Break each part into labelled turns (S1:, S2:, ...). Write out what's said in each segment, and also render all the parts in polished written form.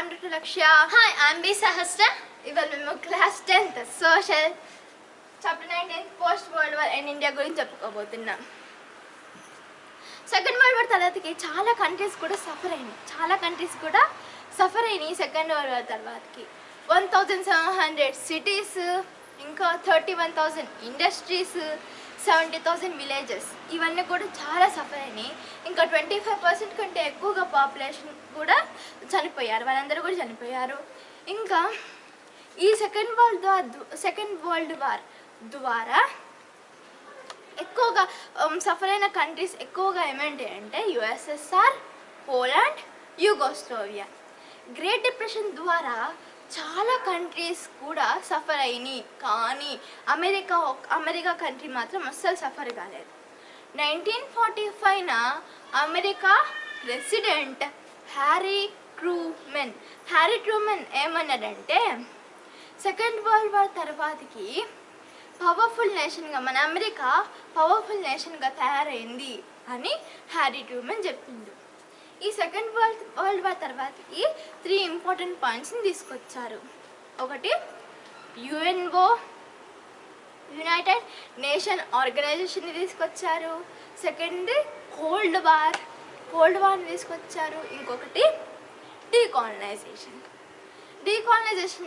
S1: I'm Dr. Lakshya.
S2: Hi, I'm B. Sahasra.
S1: ఇవాళ మేము class 10th social chapter 19 post world war and India గురించి చెప్పుకోబోతున్నాం. Second world war తర్వాతకి చాలా countries కూడా suffer అయినాయి సెకండ్ వరల్డ్ వార్ తర్వాతకి. 1700 సిటీస్, ఇంకా 31,000 ఇండస్ట్రీస్, 70,000 విలేజెస్, ఇవన్నీ కూడా చాలా సఫర్ అయినాయి. ఇంకా 25% కంటే ఎక్కువగా పాపులేషన్ కూడా చనిపోయారు, వాళ్ళందరూ కూడా చనిపోయారు. ఇంకా ఈ సెకండ్ వరల్డ్ వార్ ద్వారా ఎక్కువగా సఫర్ అయిన కంట్రీస్ ఎక్కువగా ఏమంటే అంటే యుఎస్ఎస్ఆర్, పోలాండ్, యూగోస్లోవియా. గ్రేట్ డిప్రెషన్ ద్వారా చాలా కంట్రీస్ కూడా సఫర్ అయినాయి, కానీ అమెరికా కంట్రీ మాత్రం అస్సలు సఫర్ కాలేదు. 1945న అమెరికా ప్రెసిడెంట్ హ్యారీ ట్రూమెన్ ఏమన్నాడంటే సెకండ్ వరల్డ్ వార్ తర్వాతకి పవర్ఫుల్ నేషన్గా మన అమెరికా పవర్ఫుల్ నేషన్గా తయారైంది అని హ్యారీ ట్రూమెన్ చెప్పిండు. ఈ సెకండ్ వరల్డ్ వార్ తర్వాతకి 3 ఇంపార్టెంట్ పాయింట్స్ని తీసుకొచ్చారు. ఒకటి యుఎన్ఓ, యునైటెడ్ నేషన్ ఆర్గనైజేషన్ని తీసుకొచ్చారు. సెకండ్ కోల్డ్ వార్ని తీసుకొచ్చారు. ఇంకొకటి డీకాలనైజేషన్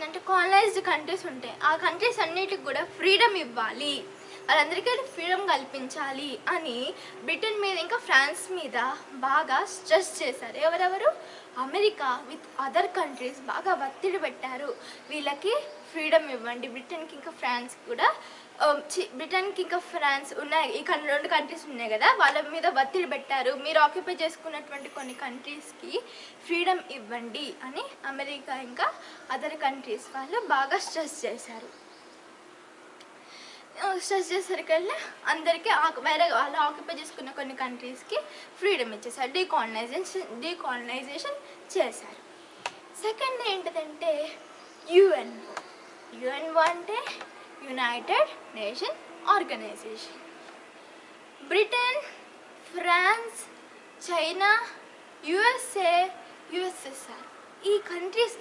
S1: అంటే కాలనైజ్డ్ కంట్రీస్ ఉంటాయి, ఆ కంట్రీస్ అన్నిటికి కూడా ఫ్రీడమ్ ఇవ్వాలి, వాళ్ళందరికీ ఫ్రీడమ్ కల్పించాలి అని బ్రిటన్ మీద ఇంకా ఫ్రాన్స్ మీద బాగా స్ట్రెస్ చేశారు. ఎవరెవరు? అమెరికా విత్ అదర్ కంట్రీస్ బాగా ఒత్తిడి పెట్టారు, వీళ్ళకి ఫ్రీడమ్ ఇవ్వండి. బ్రిటన్కి ఇంకా ఫ్రాన్స్ కూడా ఉన్నాయి, ఈ 2 కంట్రీస్ ఉన్నాయి కదా, వాళ్ళ మీద ఒత్తిడి పెట్టారు, మీరు ఆక్యుపై చేసుకున్నటువంటి కొన్ని కంట్రీస్కి ఫ్రీడమ్ ఇవ్వండి అని అమెరికా ఇంకా అదర్ కంట్రీస్ వాళ్ళు బాగా స్ట్రెస్ చేసరికల్లా అందరికీ వేరే వాళ్ళు ఆక్యుపై చేసుకున్న కొన్ని కంట్రీస్కి ఫ్రీడమ్ ఇచ్చేసారు, డీకాలనైజేషన్ చేశారు. సెకండ్ ఏంటిదంటే యుఎన్ఓ అంటే united nation organization. Britain, France, China, USSR ఈ కంట్రీస్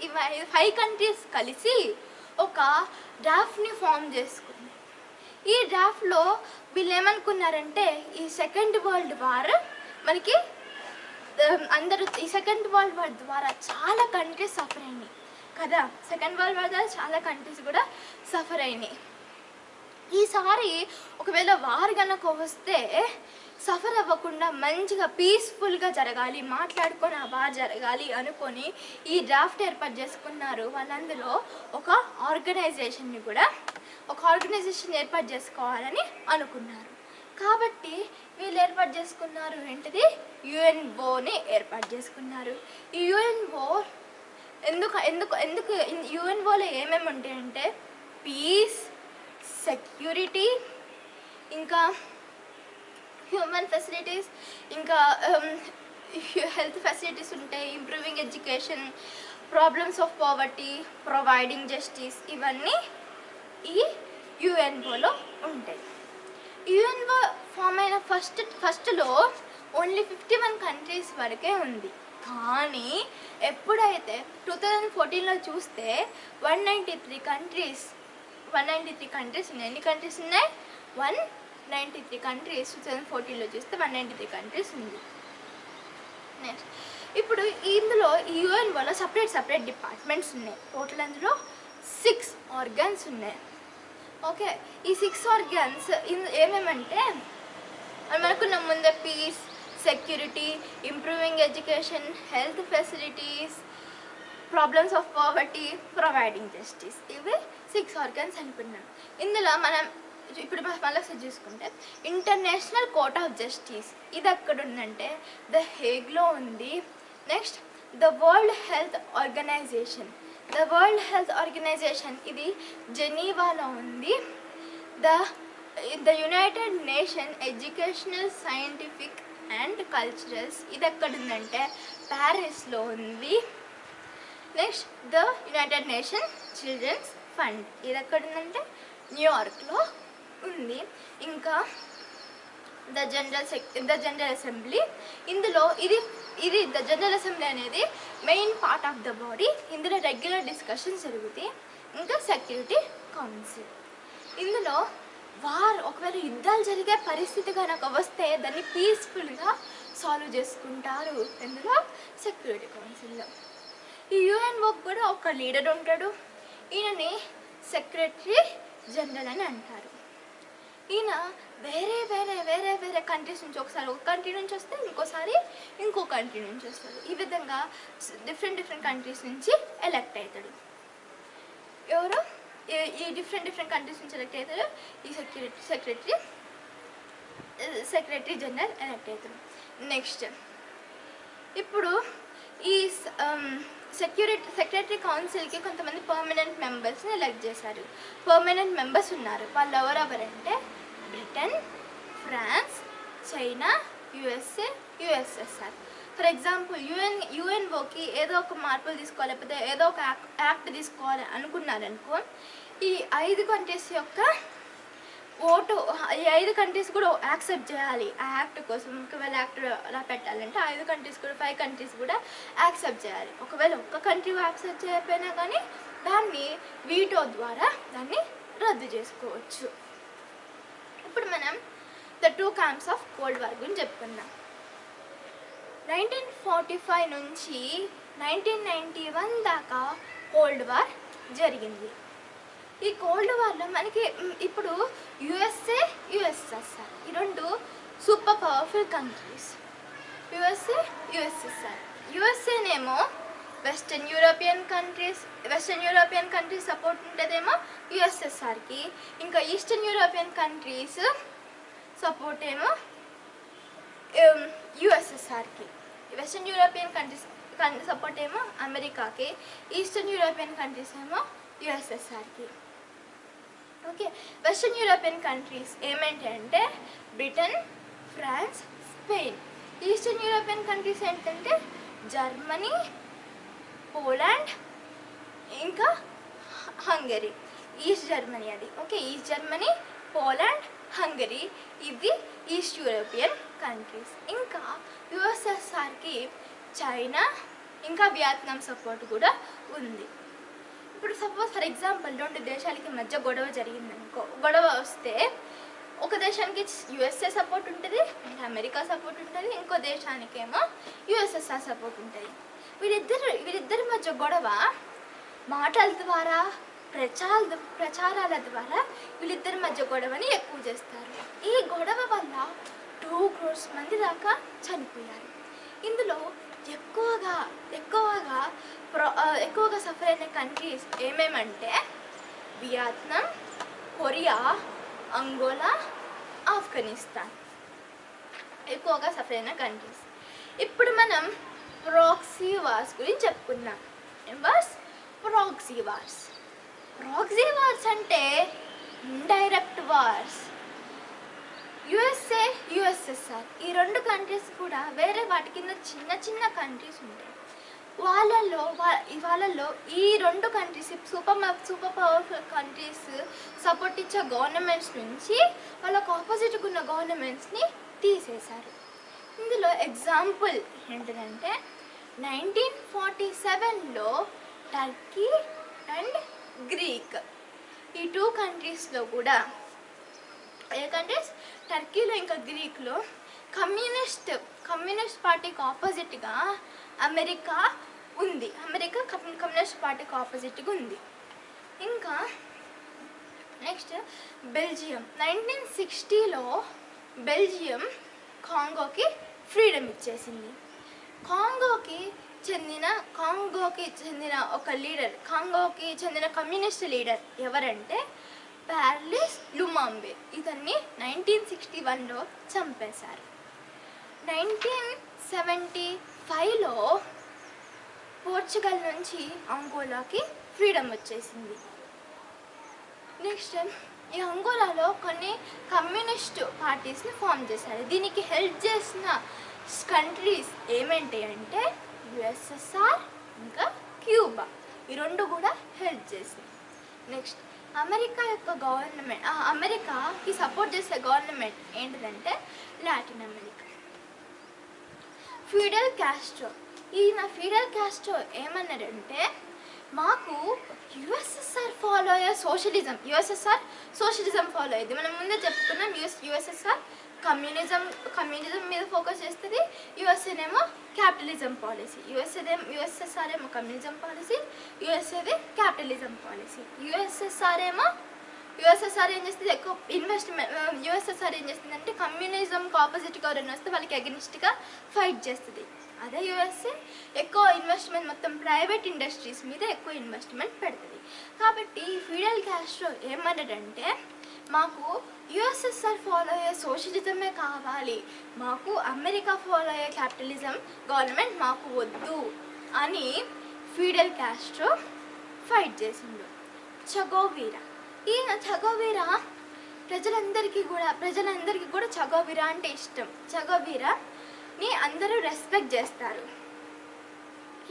S1: 5 కంట్రీస్ కలిసి ఒక డ్రాఫ్ట్ని ఫామ్ చేసుకుంది. ఈ డ్రాఫ్ట్లో వీళ్ళు ఏమనుకున్నారంటే ఈ సెకండ్ వరల్డ్ వార్ మనకి ఈ సెకండ్ వరల్డ్ వార్ ద్వారా చాలా కంట్రీస్ సఫర్ అయినాయి కదా, సెకండ్ వరల్డ్ వార్ ద్వారా చాలా కంట్రీస్ కూడా సఫర్ అయినాయి. ఈసారి ఒకవేళ వార్ కనుక వస్తే సఫర్ అవ్వకుండా మంచిగా పీస్ఫుల్గా జరగాలి, మాట్లాడుకొని ఆ వార్ జరగాలి అనుకొని ఈ డ్రాఫ్ట్ ఏర్పాటు చేసుకున్నారు. వాళ్ళందులో ఒక ఆర్గనైజేషన్ ఏర్పాటు చేసుకోవాలని అనుకున్నారు. కాబట్టి వీళ్ళు ఏర్పాటు చేసుకున్నారు ఏంటిది, యుఎన్ఓని ఏర్పాటు చేసుకున్నారు. ఈ యుఎన్ఓ ఎందుకు యుఎన్ఓలో ఏమేమి ఉంటాయంటే పీస్, సెక్యూరిటీ, ఇంకా హ్యూమన్ ఫెసిలిటీస్, ఇంకా హెల్త్ ఫెసిలిటీస్ ఉంటాయి, improving education, problems of poverty, providing justice, ఇవన్నీ ఈ యుఎన్ఓలో ఉంటాయి. యుఎన్ఓ ఫామ్ అయిన ఫస్ట్లో ఓన్లీ 51 కంట్రీస్ వరకే ఉంది, కానీ ఎప్పుడైతే 2014లో చూస్తే 193 కంట్రీస్ ఉన్నాయి. ఎన్ని కంట్రీస్ ఉన్నాయి? 193 కంట్రీస్. 2014లో చూస్తే 193 కంట్రీస్ ఉంది. నెక్స్ట్ ఇప్పుడు ఇందులో ఈ యుఎన్ఓలో సపరేట్ డిపార్ట్మెంట్స్ ఉన్నాయి. టోటల్ అందులో 6 ఆర్గన్స్ ఉన్నాయి. ఓకే, ఈ 6 ఆర్గన్స్ ఏమేమంటే మనకున్న ముందే peace, security, improving education, health facilities, problems of poverty, providing justice, ఇవి 6 ఆర్గన్స్ అనుకున్నాం. ఇందులో మనం ఇప్పుడు మళ్ళీ చూసుకుంటే ఇంటర్నేషనల్ కోర్ట్ ఆఫ్ జస్టిస్ ఇది ఎక్కడ ఉందంటే ద హేగ్లో ఉంది. Next the world health organization ఇది జెనీవాలో ఉంది. The united nation educational, scientific and culturals ఇది ఎక్కడ ఉందంటే ప్యారిస్లో ఉంది. Next the united nation children's fund ఇది ఎక్కడ ఉందంటే న్యూయార్క్లో ఉంది. ఇంకా ద జనరల్ అసెంబ్లీ ఇందులో ఇది ఇది జనరల్ అసెంబ్లీ అనేది main part of the body. ఇందులో రెగ్యులర్ డిస్కషన్స్ జరుగుతాయి. ఇంకా సెక్యూరిటీ కౌన్సిల్, ఇందులో ఒకవేళ యుద్ధాలు జరిగే పరిస్థితి కనుక వస్తే దాన్ని పీస్ఫుల్గా సాల్వ్ చేసుకుంటారు ఇందులో సెక్యూరిటీ కౌన్సిల్లో. ఈ యుఎన్ఓకి కూడా ఒక లీడర్ ఉంటాడు. ఈయనని సెక్రటరీ జనరల్ అని అంటారు. ఈయన వేరే వేరే వేరే వేరే కంట్రీస్ నుంచి, ఒకసారి ఒక కంట్రీ నుంచి వస్తే ఇంకోసారి ఇంకో కంట్రీ నుంచి వస్తాడు. ఈ విధంగా డిఫరెంట్ కంట్రీస్ నుంచి ఎలక్ట్ అవుతాడు. ఎవరు ఈ డిఫరెంట్ కంట్రీస్ నుంచి ఎలక్ట్ అవుతారు ఈ సెక్రటరీ జనరల్ ఎలక్ట్ అవుతారు. నెక్స్ట్ ఇప్పుడు ఈ సెక్రటరీ కౌన్సిల్కి కొంతమంది పర్మనెంట్ మెంబర్స్ని ఎలక్ట్ చేశారు. పర్మనెంట్ మెంబర్స్ ఉన్నారు. వాళ్ళు ఎవరెవరంటే Britain, France, China, USA, USSR. For example యుఎన్ఓకి ఏదో ఒక మార్పులు తీసుకోవాలి, లేకపోతే ఏదో ఒక యాక్ట్ తీసుకోవాలి అనుకున్నారనుకో, ఈ 5 కంట్రీస్ యొక్క ఓటు, ఈ 5 కంట్రీస్ కూడా యాక్సెప్ట్ చేయాలి ఆ యాక్ట్ కోసం. ఒకవేళ యాక్ట్ అలా పెట్టాలంటే 5 కంట్రీస్ కూడా 5 కంట్రీస్ కూడా యాక్సెప్ట్ చేయాలి. ఒకవేళ ఒక్క కంట్రీ యాక్సెప్ట్ చేయకపోయినా కానీ దాన్ని వీటో ద్వారా దాన్ని రద్దు చేసుకోవచ్చు. ఇప్పుడు మనం the 2 camps of cold war గురించి చెప్పుకుందాం. 1945 నుంచి 1991 దాకా కోల్డ్ వార్ జరిగింది. ఈ కోల్డ్ వార్లో మనకి ఇప్పుడు యుఎస్ఏ, యుఎస్ఎస్ఆర్ ఈ 2 super powerful countries. USA, USSR. యుఎస్ఏనేమో వెస్టర్న్ యూరోపియన్ కంట్రీస్ సపోర్ట్ ఉంటుందేమో యుఎస్ఎస్ఆర్కి. ఇంకా ఈస్టర్న్ యూరోపియన్ కంట్రీస్ సపోర్ట్ ఏమో యుఎస్ఎస్ఆర్కి. వెస్టర్న్ యూరోపియన్ కంట్రీస్ సపోర్ట్ ఏమో అమెరికాకి, ఈస్టర్న్ యూరోపియన్ కంట్రీస్ ఏమో యుఎస్ఎస్ఆర్కి. ఓకే, వెస్టర్న్ యూరోపియన్ కంట్రీస్ ఏమేంటంటే Britain, France, Spain. Eastern European countries ఏంటంటే జర్మనీ, పోలాండ్, ఇంకా హంగరీ. ఈస్ట్ జర్మనీ అది. Okay, east Germany, Poland, Hungary ఇవి ఈస్ట్ యూరోపియన్ కంట్రీస్. ఇంకా యుఎస్ఎస్ఆర్కి చైనా ఇంకా వియత్నాం సపోర్ట్ కూడా ఉంది. ఇప్పుడు సపోజ్ ఫర్ ఎగ్జాంపుల్ 2 దేశాలకి మధ్య గొడవ జరిగిందనుకో, గొడవ వస్తే ఒక దేశానికి యుఎస్ఏ సపోర్ట్ ఉంటుంది, అమెరికా సపోర్ట్ ఉంటుంది, ఇంకో దేశానికేమో యుఎస్ఎస్ఆర్ సపోర్ట్ ఉంటుంది. వీరిద్దరి మధ్య గొడవ మాటల ద్వారా, ప్రచారాల ద్వారా వీళ్ళిద్దరి మధ్య గొడవని ఎక్కువ చేస్తారు. ఈ గొడవ వల్ల 2 crores మంది దాకా చనిపోయారు. ఇందులో ఎక్కువగా సఫర్ అయిన కంట్రీస్ ఏమేమంటే వియత్నాం, కొరియా, అంగోలా, ఆఫ్ఘనిస్తాన్ ఎక్కువగా సఫర్ అయిన కంట్రీస్. ఇప్పుడు మనం ప్రాక్సీ వార్స్ గురించి చెప్పుకుందాం. ప్రాక్సీ వార్స్ అంటే ఇండైరెక్ట్ వార్స్. యుఎస్ఏ, యుఎస్ఎస్ఆర్ ఈ 2 కంట్రీస్ కూడా వేరే వాటి కింద చిన్న కంట్రీస్ ఉంటాయి. వాళ్ళల్లో ఈ 2 countries super powerful countries support ఇచ్చే గవర్నమెంట్స్ నుంచి వాళ్ళకు ఆపోజిట్గా ఉన్న గవర్నమెంట్స్ని తీసేశారు. ఇందులో ఎగ్జాంపుల్ ఏంటంటే 1947లో టర్కీ అండ్ గ్రీక్ ఈ 2 కంట్రీస్లో కూడా ఏ కంట్రీస్ టర్కీలో ఇంకా గ్రీక్లో కమ్యూనిస్ట్ పార్టీకి ఆపోజిట్గా అమెరికా ఉంది. అమెరికా కమ్యూనిస్ట్ పార్టీకి ఆపోజిట్గా ఉంది. ఇంకా నెక్స్ట్ బెల్జియం. 1960లో బెల్జియం కాంగోకి ఫ్రీడమ్ ఇచ్చేసింది. కాంగోకి చెందిన ఒక లీడర్, కాంగోకి చెందిన కమ్యూనిస్ట్ లీడర్ ఎవరంటే పాట్రిస్ లుముంబే. ఇతన్ని 1961లో చంపేశారు. 1975లో పోర్చుగల్ నుంచి అంగోలాకి ఫ్రీడమ్ వచ్చేసింది. నెక్స్ట్ ఈ అంగోలాలో కొన్ని కమ్యూనిస్ట్ పార్టీస్ని ఫామ్ చేశారు. దీనికి హెల్ప్ చేసిన కంట్రీస్ ఏమేంటి అంటే యుఎస్ఎస్ఆర్ ఇంకా క్యూబా. ఈ 2 కూడా హెల్ప్ చేసింది. నెక్స్ట్ అమెరికాకి సపోర్ట్ చేసే గవర్నమెంట్ ఏంటిదంటే లాటిన్ అమెరికా. Fidel Castro. ఈయన ఫిడెల్ కాస్ట్రో ఏమన్నాడంటే, మాకు యుఎస్ఎస్ఆర్ ఫాలో అయ్యే యుఎస్ఎస్ఆర్ సోషలిజం ఫాలో అయ్యింది. మనం ముందే చెప్పుకున్నాం, యుఎస్ఎస్ఆర్ కమ్యూనిజం మీద ఫోకస్ చేస్తుంది, యుఎస్ఏనేమో క్యాపిటలిజం పాలసీ. యుఎస్ఎస్ఆర్ ఏమో కమ్యూనిజం పాలసీ, యుఎస్ఏది క్యాపిటలిజం పాలసీ. యుఎస్ఎస్ఆర్ ఏం చేస్తుంది, ఎక్కువ ఇన్వెస్ట్మెంట్. యుఎస్ఎస్ఆర్ ఏం చేస్తుంది అంటే కమ్యూనిజంకి ఆపోజిట్గా ఎవరైనా వస్తే వాళ్ళకి అగెనిస్ట్గా ఫైట్ చేస్తుంది. అదే యుఎస్ఏ ఎక్కువ ఇన్వెస్ట్మెంట్, మొత్తం ప్రైవేట్ ఇండస్ట్రీస్ మీద ఎక్కువ ఇన్వెస్ట్మెంట్ పెడుతుంది. కాబట్టి ఫిడెల్ కాస్ట్రో ఏమన్నాడంటే, మాకు యుఎస్ఎస్ఆర్ ఫాలో అయ్యే సోషలిజమే కావాలి, మాకు అమెరికా ఫాలో అయ్యే క్యాపిటలిజం గవర్నమెంట్ మాకు వద్దు అని ఫిడెల్ కాస్ట్రో ఫైట్ చేసిండు. చగోవీరా. ఈయన చగోవీరా ప్రజలందరికీ కూడా చగోవీరా అంటే ఇష్టం. చగోవీరాని అందరూ రెస్పెక్ట్ చేస్తారు.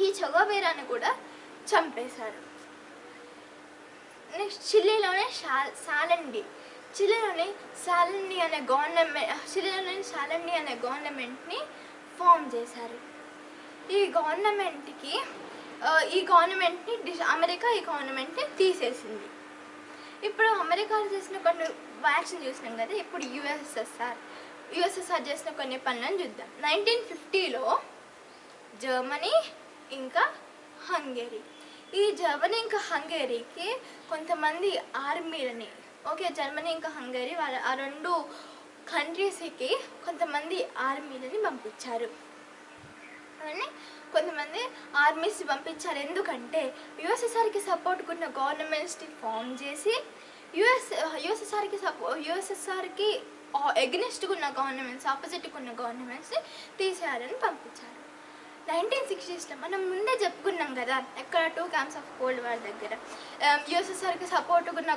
S1: ఈ చగోవీరాని కూడా చంపేశారు. నెక్స్ట్ చిలీలోనే సాలండి అనే గవర్నమెంట్ని ఫామ్ చేశారు. ఈ గవర్నమెంట్ని అమెరికా ఈ గవర్నమెంట్ని తీసేసింది. ఇప్పుడు అమెరికాలో చేసిన కొన్ని యాక్షన్ చూసినాం కదా, ఇప్పుడు యుఎస్ఎస్ఆర్ చేసిన కొన్ని పనులను చూద్దాం. 1950లో జర్మనీ ఇంకా హంగేరీ. ఈ జర్మనీ ఇంకా హంగేరీకి కొంతమంది ఆర్మీలని, జర్మనీ ఇంకా హంగేరీ ఆ రెండు కంట్రీస్కి కొంతమంది ఆర్మీలని పంపించారు. అని కొంతమంది ఆర్మీస్ పంపించారు. ఎందుకంటే యుఎస్ఎస్ఆర్కి సపోర్ట్గా ఉన్న గవర్నమెంట్స్ని ఫామ్ చేసి యుఎస్ఎస్ఆర్కి ఎగ్నెస్ట్గా ఉన్న గవర్నమెంట్స్, ఆపోజిట్గా ఉన్న గవర్నమెంట్స్ని తీసేయాలని పంపించారు. 1960sలో మనం ముందే చెప్పుకున్నాం కదా, ఎక్కడ 2 camps ఆఫ్ కోల్డ్ వార్ దగ్గర యుఎస్ఎస్ఆర్కి సపోర్ట్గా ఉన్న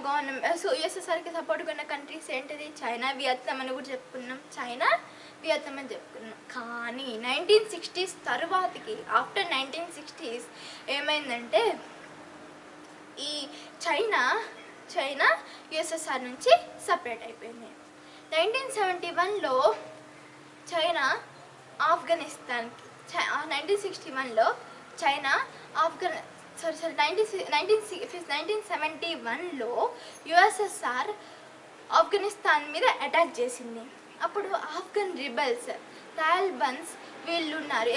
S1: యుఎస్ఎస్ఆర్కి సపోర్ట్గా ఉన్న కంట్రీస్ ఏంటిది, చైనా, వియత్నాం అని కూడా చెప్పుకున్నాం. వియత్నాం అని చెప్పుకున్నాం. కానీ 1960s తర్వాతకి, ఆఫ్టర్ 1960s ఏమైందంటే, ఈ చైనా యుఎస్ఎస్ఆర్ నుంచి సపరేట్ అయిపోయింది. 1971లో చైనా ఆఫ్ఘనిస్తాన్కి 1961లో చైనా 1971లో యుఎస్ఎస్ఆర్ ఆఫ్ఘనిస్తాన్ మీద అటాక్ చేసింది. అప్పుడు ఆఫ్ఘన్ రిబల్స్, తాలిబన్స్ వీళ్ళు ఉన్నారు,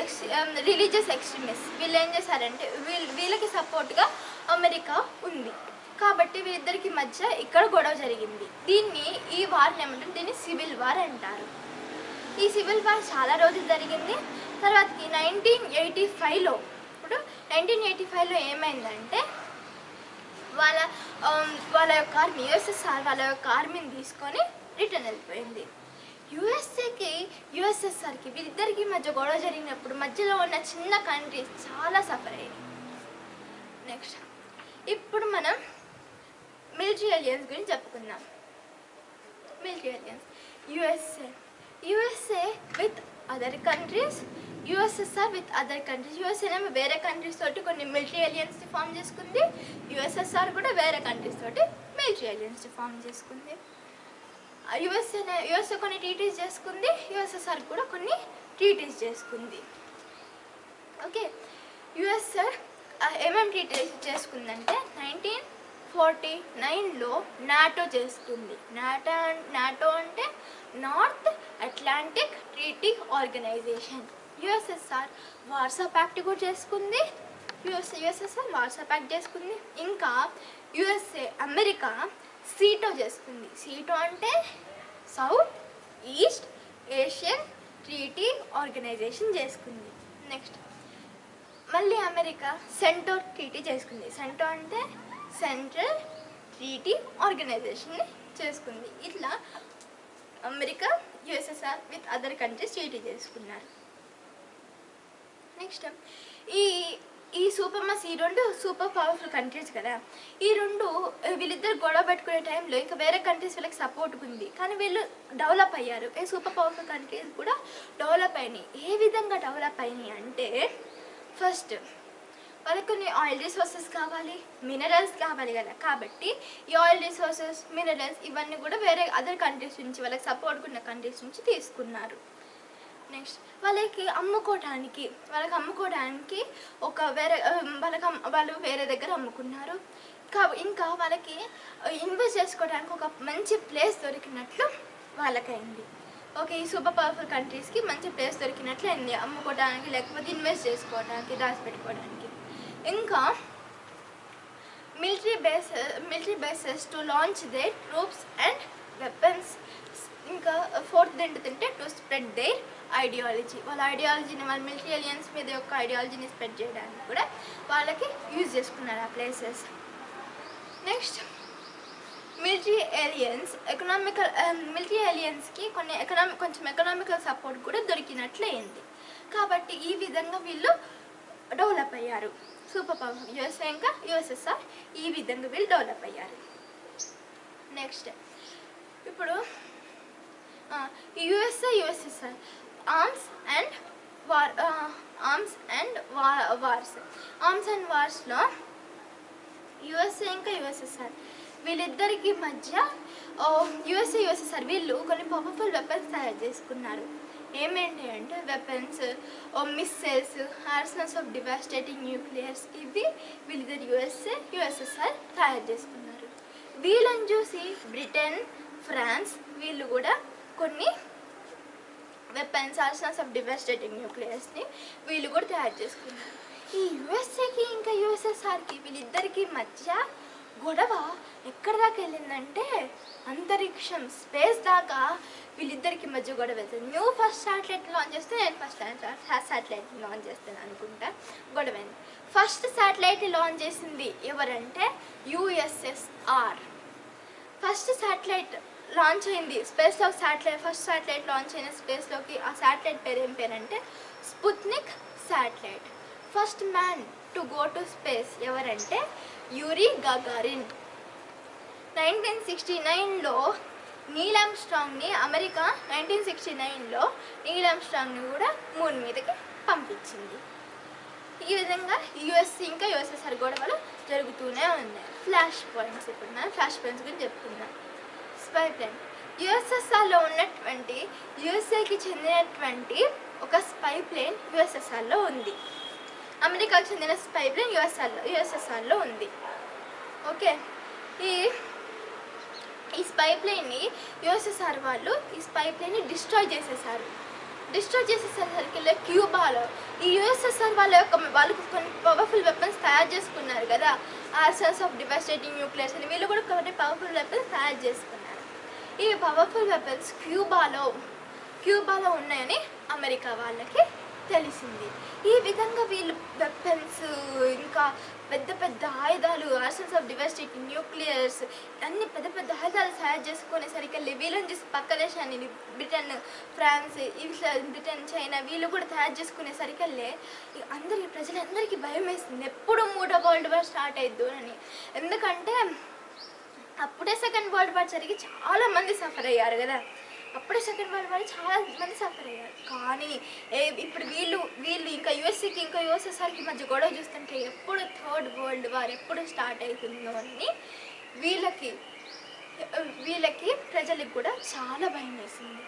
S1: రిలీజియస్ ఎక్స్ట్రీమిస్ట్. వీళ్ళు ఏం చేశారంటే, వీళ్ళకి సపోర్ట్గా అమెరికా ఉంది కాబట్టి వీళ్ళిద్దరికి మధ్య ఇక్కడ గొడవ జరిగింది. ఈ వార్ని ఏమంటారు, దీన్ని సివిల్ వార్ అంటారు. ఈ సివిల్ వార్ చాలా రోజులు జరిగింది. తర్వాతకి 1985లో ఏమైందంటే, వాళ్ళ యొక్క ఆర్మీ, యుఎస్ఎస్ఆర్ వాళ్ళ యొక్క ఆర్మీని తీసుకొని రిటర్న్ వెళ్ళిపోయింది. యుఎస్ఎస్ఆర్కి వీళ్ళిద్దరికి మధ్య గొడవ జరిగినప్పుడు మధ్యలో ఉన్న చిన్న కంట్రీస్ చాలా సఫర్ అయ్యాయి. నెక్స్ట్ ఇప్పుడు మనం మిలిటరీ అలియన్స్ గురించి చెప్పుకుందాం. Military alliance USA with other countries, USSR with other countries. యుఎస్ఏనేమో వేరే కంట్రీస్ తోటి కొన్ని మిలిటరీ అలియన్స్ని ఫామ్ చేసుకుంది, యుఎస్ఎస్ఆర్ కూడా వేరే కంట్రీస్ తోటి మిలిటరీ అలియన్స్ని ఫామ్ చేసుకుంది. యుఎస్ఏ కొన్ని ట్రీటీస్ చేసుకుంది, యుఎస్ఎస్ఆర్ కూడా కొన్ని ట్రీటీస్ చేసుకుంది. యుఎస్ఏ ఏమేమి ట్రీటీస్ చేసుకుందంటే, 1949లో నాటో చేసుకుంది. నాటో అంటే north Atlantic treaty organisation. USSR Warsaw pact కూడా చేసుకుంది. ఇంకా అమెరికా సీటో చేసుకుంది. సీటో అంటే south east Asian treaty organisation చేసుకుంది. నెక్స్ట్ మళ్ళీ అమెరికా సెంటో ట్రీటీ చేసుకుంది. సెంటో అంటే సెంట్రల్ ట్రీటీ ఆర్గనైజేషన్ని చేసుకుంది. ఇట్లా America, USSR with other countries treaty చేసుకున్నారు. నెక్స్ట్ ఈ రెండు సూపర్ పవర్ఫుల్ కంట్రీస్ కదా, వీళ్ళిద్దరు గొడవ పెట్టుకునే టైంలో ఇంకా వేరే కంట్రీస్ వీళ్ళకి సపోర్ట్ ఉంది, కానీ వీళ్ళు డెవలప్ అయ్యారు. సూపర్ పవర్ఫుల్ కంట్రీస్ కూడా డెవలప్ అయినాయి. ఏ విధంగా డెవలప్ అయినాయి అంటే, ఫస్ట్ వాళ్ళకి కొన్ని ఆయిల్ రిసోర్సెస్ కావాలి, మినరల్స్ కావాలి కదా, కాబట్టి ఈ ఆయిల్ రిసోర్సెస్, మినరల్స్ ఇవన్నీ కూడా వేరే అదర్ కంట్రీస్ నుంచి, వాళ్ళకి సపోర్ట్ ఉన్న కంట్రీస్ నుంచి తీసుకున్నారు. నెక్స్ట్ వాళ్ళకి అమ్ముకోవడానికి ఒక వేరే వాళ్ళు వేరే దగ్గర అమ్ముకున్నారు. ఇంకా వాళ్ళకి ఇన్వెస్ట్ చేసుకోవడానికి ఒక మంచి ప్లేస్ దొరికినట్లు వాళ్ళకైంది. ఓకే, ఈ సూపర్ పవర్ఫుల్ కంట్రీస్కి మంచి ప్లేస్ దొరికినట్లు అయింది అమ్ముకోవడానికి, లేకపోతే ఇన్వెస్ట్ చేసుకోవడానికి, దాచిపెట్టుకోవడానికి. ఇంకా military bases to launch their troops and weapons. ఇంకా ఫోర్త్ ఏంటంటే టు స్ప్రెడ్ దేర్ ఐడియాలజీ. వాళ్ళ ఐడియాలజీని, వాళ్ళ మిలిటరీ అలియన్స్ మీద యొక్క ఐడియాలజీని స్ప్రెడ్ చేయడానికి కూడా వాళ్ళకి యూజ్ చేసుకున్నారు ఆ ప్లేసెస్. నెక్స్ట్ మిలిటరీ ఏలియన్స్కి కొంచెం ఎకనామికల్ సపోర్ట్ కూడా దొరికినట్లయింది. కాబట్టి ఈ విధంగా వీళ్ళు డెవలప్ అయ్యారు. సూపర్ పవర్ యుఎస్ఏ ఇంకా యుఎస్ఎస్ఆర్ ఈ విధంగా వీళ్ళు డెవలప్ అయ్యారు. నెక్స్ట్ ఇప్పుడు యుఎస్ఏ యుఎస్ఎస్ఆర్ ఆర్మ్స్ అండ్ వార్స్లో యుఎస్ఏ ఇంకా యుఎస్ఎస్ఆర్ వీళ్ళిద్దరికి మధ్య యుఎస్ఏ యుఎస్ఎస్ఆర్ వీళ్ళు కొన్ని పవర్ఫుల్ వెపన్స్ తయారు చేసుకున్నారు. ఏమేంటి అంటే weapons, missiles, arsenals of devastating nuclears, ఇవి వీళ్ళిద్దరు యుఎస్ఏ యుఎస్ఎస్ఆర్ తయారు చేసుకున్నారు. వీళ్ళని చూసి బ్రిటన్, ఫ్రాన్స్ వీళ్ళు కూడా కొన్ని వెపన్స్, ఆర్సనల్స్ ఆఫ్ డివాస్టేటింగ్ న్యూక్లియర్స్ని వీళ్ళు కూడా తయారు చేసుకున్నారు. ఈ యుఎస్ఏకి ఇంకా యుఎస్ఎస్ఆర్కి వీళ్ళిద్దరికి మధ్య గొడవ ఎక్కడి దాకా వెళ్ళిందంటే అంతరిక్షం, స్పేస్ దాకా వీళ్ళిద్దరికి మధ్య గొడవ వెళ్తుంది. నువ్వు ఫస్ట్ శాటిలైట్ లాంచ్ చేస్తే నేను ఫస్ట్ శాటిలైట్ లాంచ్ చేస్తాను అనుకుంటా గొడవ అయింది. ఫస్ట్ శాటిలైట్ లాంచ్ చేసింది ఎవరంటే యుఎస్ఎస్ఆర్. ఫస్ట్ శాటిలైట్ లాంచ్ అయింది స్పేస్లో. ఫస్ట్ శాటిలైట్ లాంచ్ అయిన స్పేస్లోకి ఆ శాటిలైట్ పేరు ఏం పేరంటే Sputnik satellite. First man to go to space ఎవరంటే యూరీ గగారిన్. 1969లో నీల్ ఆర్మ్స్ట్రాంగ్ని అమెరికా 1969లో నీల్ ఆర్మ్స్ట్రాంగ్ని కూడా మూన్ మీదకి పంపించింది. ఈ విధంగా యుఎస్ఏ ఇంకా యుఎస్ఎస్ఆర్ గొడవలు జరుగుతూనే ఉన్నాయి. ఫ్లాష్ పాయింట్స్, ఇప్పుడు మనం ఫ్లాష్ పాయింట్స్ గురించి చెప్పుకుందాం. స్పై ప్లేన్ యుఎస్ఎస్ఆర్లో ఉన్నటువంటి యుఎస్ఏకి చెందినటువంటి ఒక స్పై ప్లేన్ యుఎస్ఎస్ఆర్లో ఉంది. అమెరికాకు చెందిన స్పై ప్లేన్ యుఎస్ఎస్ఆర్లో ఉంది. ఓకే, ఈ స్పై ప్లేన్ని యుఎస్ఎస్ఆర్ వాళ్ళు ఈ స్పై ప్లేన్ని డిస్ట్రాయ్ చేసేసారు. చేసేసరికి క్యూబాలో ఈ యుఎస్ఎస్ఆర్ వాళ్ళు కొన్ని పవర్ఫుల్ వెపన్స్ తయారు చేసుకున్నారు కదా, ఆర్సనల్స్ ఆఫ్ డివాస్టేటింగ్ న్యూక్లియర్స్ అని. వీళ్ళు కూడా కొన్ని పవర్ఫుల్ వెపన్స్ తయారు చేసుకున్నారు. ఈ పవర్ఫుల్ వెపన్స్ క్యూబాలో ఉన్నాయని అమెరికా వాళ్ళకి తెలిసింది. ఈ విధంగా వీళ్ళు వెపన్స్, ఇంకా పెద్ద పెద్ద ఆయుధాలు, ఆర్సనల్స్ ఆఫ్ డివాస్టేటింగ్ న్యూక్లియర్స్, అన్ని పెద్ద పెద్ద ఆయుధాలు తయారు చేసుకునేసరికి వీళ్ళని చూసి పక్క దేశాన్ని బ్రిటన్, ఫ్రాన్స్, బ్రిటన్, చైనా వీళ్ళు కూడా తయారు చేసుకునేసరికి ప్రజలందరికీ భయం వేసింది ఎప్పుడు మూడో వరల్డ్ వార్ స్టార్ట్ అయిద్దు అని. ఎందుకంటే అప్పుడే సెకండ్ వరల్డ్ వార్ జరిగి చాలామంది సఫర్ అయ్యారు కదా, అప్పుడే సెకండ్ వరల్డ్ వార్ చాలా మంది సఫర్ అయ్యారు. కానీ ఇప్పుడు వీళ్ళు ఇంకా యుఎస్ఏకి ఇంకా యుఎస్ఎస్ఆర్కి మధ్య గొడవ చూస్తుంటే ఎప్పుడు థర్డ్ వరల్డ్ వార్ ఎప్పుడు స్టార్ట్ అవుతుందో అని వీళ్ళకి ప్రజలకు కూడా చాలా భయం వేసింది.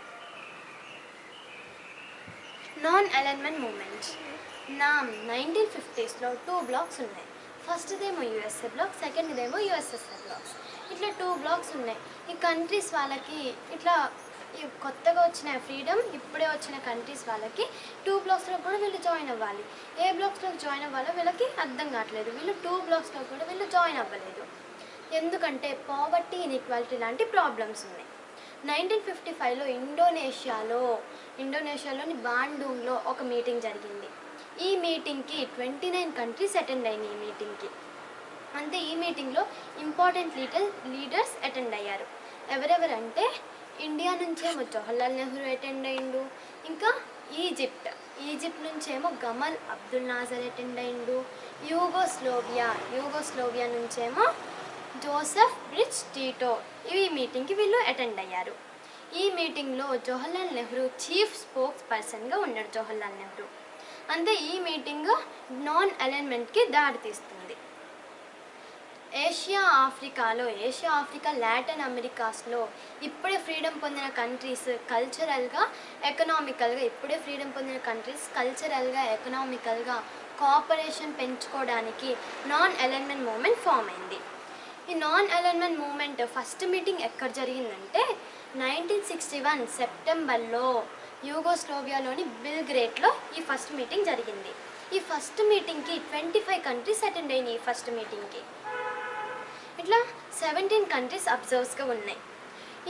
S2: Non alignment movement. 1950స్లో 2 బ్లాక్స్ ఉన్నాయి. ఫస్ట్దేమో యుఎస్ఏ బ్లాక్, సెకండ్దేమో యుఎస్ఎస్ఆర్ బ్లాక్స్. ఇట్లా 2 బ్లాక్స్ ఉన్నాయి. ఈ కంట్రీస్ వాళ్ళకి ఇట్లా కొత్తగా వచ్చిన ఫ్రీడమ్, ఇప్పుడే వచ్చిన కంట్రీస్ వాళ్ళకి 2 బ్లాక్స్లో కూడా వీళ్ళు జాయిన్ అవ్వాలి. ఏ బ్లాక్స్లో జాయిన్ అవ్వాలో వీళ్ళకి అర్థం కావట్లేదు. వీళ్ళు 2 బ్లాక్స్లో కూడా వీళ్ళు జాయిన్ అవ్వలేదు. ఎందుకంటే పావర్టీ, ఇన్ఈక్వాలిటీ లాంటి ప్రాబ్లమ్స్ ఉన్నాయి. 1955లో ఇండోనేషియాలోని బాండూంగ్లో ఒక మీటింగ్ జరిగింది. ఈ మీటింగ్కి 29 కంట్రీస్ అటెండ్ అయినాయి. ఈ మీటింగ్కి అంటే ఈ మీటింగ్లో ఇంపార్టెంట్ లీడర్స్ అటెండ్ అయ్యారు. ఎవరెవరంటే ఇండియా నుంచేమో జవహర్లాల్ నెహ్రూ అటెండ్ అయ్యిండు. ఇంకా ఈజిప్ట్ నుంచేమో గమల్ అబ్దుల్ నాజర్ అటెండ్ అయ్యిండు. యూగోస్లోవియా నుంచేమో జోసెఫ్ బ్రిజ్ టీటో ఈ మీటింగ్కి వీళ్ళు అటెండ్ అయ్యారు. ఈ మీటింగ్లో జవహర్లాల్ నెహ్రూ చీఫ్ స్పోక్స్ పర్సన్గా ఉన్నాడు. జవహర్లాల్ నెహ్రూ అంటే ఈ మీటింగ్ నాన్ అలైన్మెంట్కి దారితీస్తుంది. ఏషియా ఆఫ్రికా లాటిన్ అమెరికాస్లో ఇప్పుడే ఫ్రీడమ్ పొందిన కంట్రీస్ కల్చరల్గా ఎకనామికల్గా కోఆపరేషన్ పెంచుకోవడానికి నాన్ అలైన్మెంట్ మూమెంట్ ఫామ్ అయింది. ఈ non alignment moment first meeting ఎక్కడ జరిగిందంటే 1961 సెప్టెంబర్లో యూగోస్లోవియాలోని బెల్గ్రేడ్లో ఈ ఫస్ట్ మీటింగ్ జరిగింది. ఈ ఫస్ట్ మీటింగ్కి 25 కంట్రీస్ అటెండ్ అయినాయి. ఈ ఫస్ట్ మీటింగ్కి ఇట్లా 17 కంట్రీస్ అబ్జర్వ్స్గా ఉన్నాయి.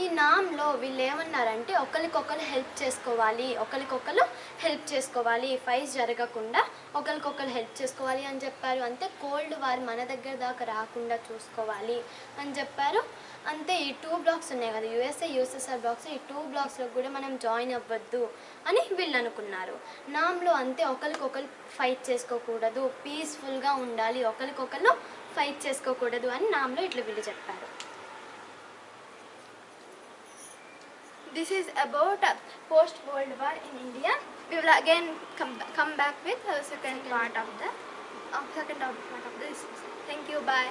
S2: ఈ నామ్లో వీళ్ళు ఏమన్నారంటే ఒకరికొకరు హెల్ప్ చేసుకోవాలి, ఫైట్స్ జరగకుండా ఒకరికొకరు హెల్ప్ చేసుకోవాలి అని చెప్పారు. అంతే కోల్డ్ వార్ మన దగ్గర దాకా రాకుండా చూసుకోవాలి అని చెప్పారు. అంతే ఈ 2 బ్లాక్స్ ఉన్నాయి కదా, యూఎస్ఎస్ఆర్ బ్లాక్స్, ఈ 2 బ్లాక్స్లో కూడా మనం జాయిన్ అవ్వద్దు అని వీళ్ళు అనుకున్నారు. నామ్లో అంతే ఒకరికొకరు ఫైట్ చేసుకోకూడదు, పీస్ఫుల్గా ఉండాలి, ఒకరికొకరు ఫైట్ చేసుకోకూడదు అని నామ్లో ఇట్లా వీళ్ళు చెప్పారు.
S1: This is about post-World War in India. We will again come back with the second part of this. Thank you. Bye.